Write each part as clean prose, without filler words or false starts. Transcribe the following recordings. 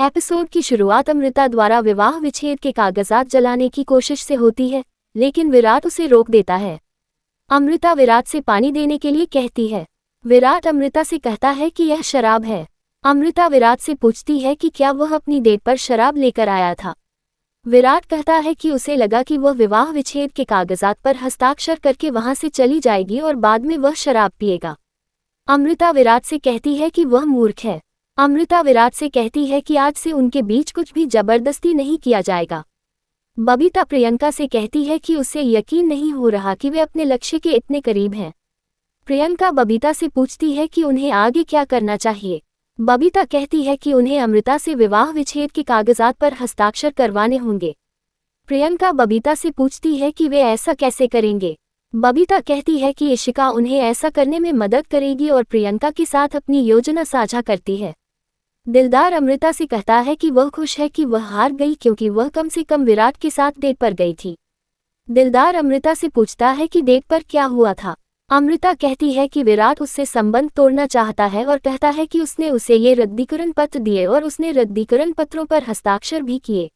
Episode की शुरुआत अमृता द्वारा विवाह विच्छेद के कागजात जलाने की कोशिश से होती है, लेकिन विराट उसे रोक देता है। अमृता विराट से पानी देने के लिए कहती है। विराट अमृता से कहता है कि यह शराब है। अमृता विराट से पूछती है कि क्या वह अपनी डेट पर शराब लेकर आया था। विराट कहता है कि उसे लगा कि वह विवाह विच्छेद के कागजात पर हस्ताक्षर करके वहां से चली जाएगी और बाद में वह शराब पिएगा। अमृता विराट से कहती है कि वह मूर्ख है। अमृता विराट से कहती है कि आज से उनके बीच कुछ भी जबरदस्ती नहीं किया जाएगा। बबीता प्रियंका से कहती है कि उसे यकीन नहीं हो रहा कि वे अपने लक्ष्य के इतने करीब हैं। प्रियंका बबीता से पूछती है कि उन्हें आगे क्या करना चाहिए। बबीता कहती है कि उन्हें अमृता से विवाह विच्छेद के कागजात पर हस्ताक्षर करवाने होंगे। प्रियंका बबीता से पूछती है कि वे ऐसा कैसे करेंगे। बबीता कहती है कि इशिका उन्हें ऐसा करने में मदद करेगी और प्रियंका के साथ अपनी योजना साझा करती है। दिलदार अमृता से कहता है कि वह खुश है कि वह हार गई क्योंकि वह कम से कम विराट के साथ डेट पर गई थी। दिलदार अमृता से पूछता है कि डेट पर क्या हुआ था। अमृता कहती है कि विराट उससे संबंध तोड़ना चाहता है और कहता है कि उसने उसे ये रद्दीकरण पत्र दिए और उसने रद्दीकरण पत्रों पर हस्ताक्षर भी किए।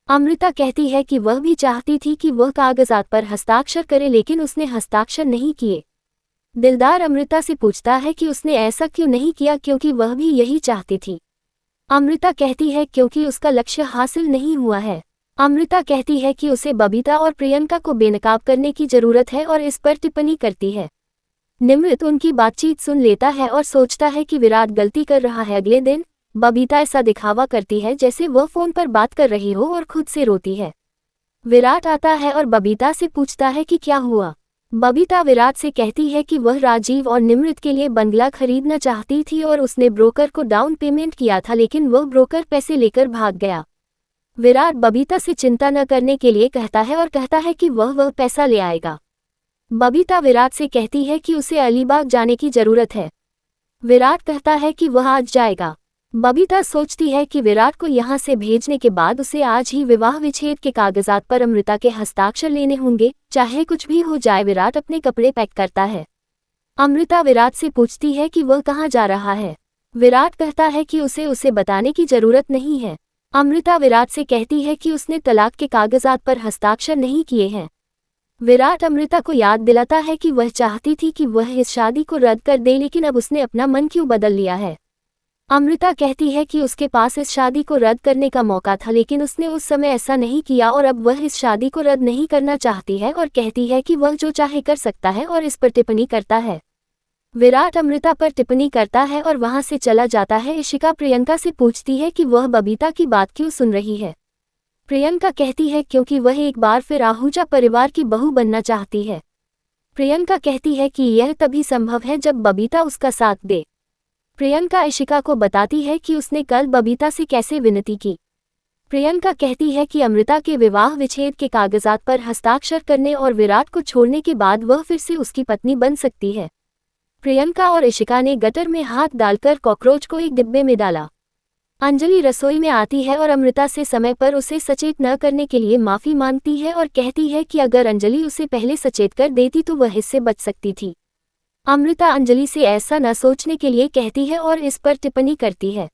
अमृता कहती है कि वह भी चाहती थी कि वह कागजात पर हस्ताक्षर करे, लेकिन उसने हस्ताक्षर नहीं किए। दिलदार अमृता से पूछता है कि उसने ऐसा क्यों नहीं किया, क्योंकि वह भी यही चाहती थी। अमृता कहती है क्योंकि उसका लक्ष्य हासिल नहीं हुआ है। अमृता कहती है कि उसे बबीता और प्रियंका को बेनकाब करने की जरूरत है और इस पर टिप्पणी करती है। निमृत उनकी बातचीत सुन लेता है और सोचता है कि विराट गलती कर रहा है। अगले दिन बबीता ऐसा दिखावा करती है जैसे वह फोन पर बात कर रही हो और खुद से रोती है। विराट आता है और बबीता से पूछता है कि क्या हुआ। बबीता विराट से कहती है कि वह राजीव और निमृत के लिए बंगला खरीदना चाहती थी और उसने ब्रोकर को डाउन पेमेंट किया था, लेकिन वह ब्रोकर पैसे लेकर भाग गया। विराट बबीता से चिंता न करने के लिए कहता है और कहता है कि वह पैसा ले आएगा। बबीता विराट से कहती है कि उसे अलीबाग जाने की जरूरत है। विराट कहता है कि वह आज जाएगा। बबीता सोचती है कि विराट को यहाँ से भेजने के बाद उसे आज ही विवाह विच्छेद के कागजात पर अमृता के हस्ताक्षर लेने होंगे। चाहे कुछ भी हो जाए, विराट अपने कपड़े पैक करता है। अमृता विराट से पूछती है कि वह कहाँ जा रहा है। विराट कहता है कि उसे बताने की जरूरत नहीं है। अमृता विराट से कहती है कि उसने तलाक के कागजात पर हस्ताक्षर नहीं किए हैं। विराट अमृता को याद दिलाता है कि वह चाहती थी कि वह इस शादी को रद्द कर दे, लेकिन अब उसने अपना मन क्यों बदल लिया है। अमृता कहती है कि उसके पास इस शादी को रद्द करने का मौका था, लेकिन उसने उस समय ऐसा नहीं किया और अब वह इस शादी को रद्द नहीं करना चाहती है और कहती है कि वह जो चाहे कर सकता है और इस पर टिप्पणी करता है। विराट अमृता पर टिप्पणी करता है और वहां से चला जाता है। इशिका प्रियंका से पूछती है कि वह बबीता की बात क्यों सुन रही है। प्रियंका कहती है क्योंकि वह एक बार फिर आहूजा परिवार की बहू बनना चाहती है। प्रियंका कहती है कि यह तभी संभव है जब बबीता उसका साथ दे। प्रियंका इशिका को बताती है कि उसने कल बबीता से कैसे विनती की। प्रियंका कहती है कि अमृता के विवाह विच्छेद के कागजात पर हस्ताक्षर करने और विराट को छोड़ने के बाद वह फिर से उसकी पत्नी बन सकती है। प्रियंका और इशिका ने गटर में हाथ डालकर कॉकरोच को एक डिब्बे में डाला। अंजलि रसोई में आती है और अमृता से समय पर उसे सचेत न करने के लिए माफी मांगती है और कहती है कि अगर अंजलि उसे पहले सचेत कर देती तो वह इससे बच सकती थी। अमृता अंजलि से ऐसा न सोचने के लिए कहती है और इस पर टिप्पणी करती है।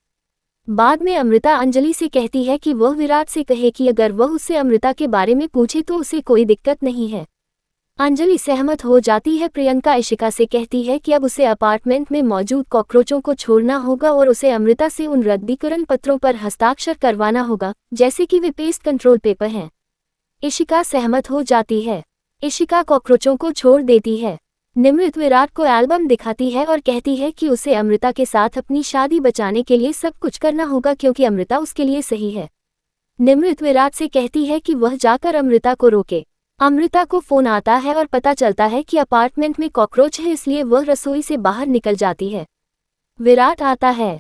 बाद में अमृता अंजलि से कहती है कि वह विराट से कहे कि अगर वह उससे अमृता के बारे में पूछे तो उसे कोई दिक्कत नहीं है। अंजलि सहमत हो जाती है। प्रियंका इशिका से कहती है कि अब उसे अपार्टमेंट में मौजूद कॉकरोचों को छोड़ना होगा और उसे अमृता से उन रद्दीकरण पत्रों पर हस्ताक्षर करवाना होगा, जैसे कि वे पेस्ट कंट्रोल पेपर हैं। इशिका सहमत हो जाती है। इशिका कॉकरोचों को छोड़ देती है। निमृत विराट को एल्बम दिखाती है और कहती है कि उसे अमृता के साथ अपनी शादी बचाने के लिए सब कुछ करना होगा क्योंकि अमृता उसके लिए सही है। निमृत विराट से कहती है कि वह जाकर अमृता को रोके। अमृता को फोन आता है और पता चलता है कि अपार्टमेंट में कॉकरोच है, इसलिए वह रसोई से बाहर निकल जाती है। विराट आता है।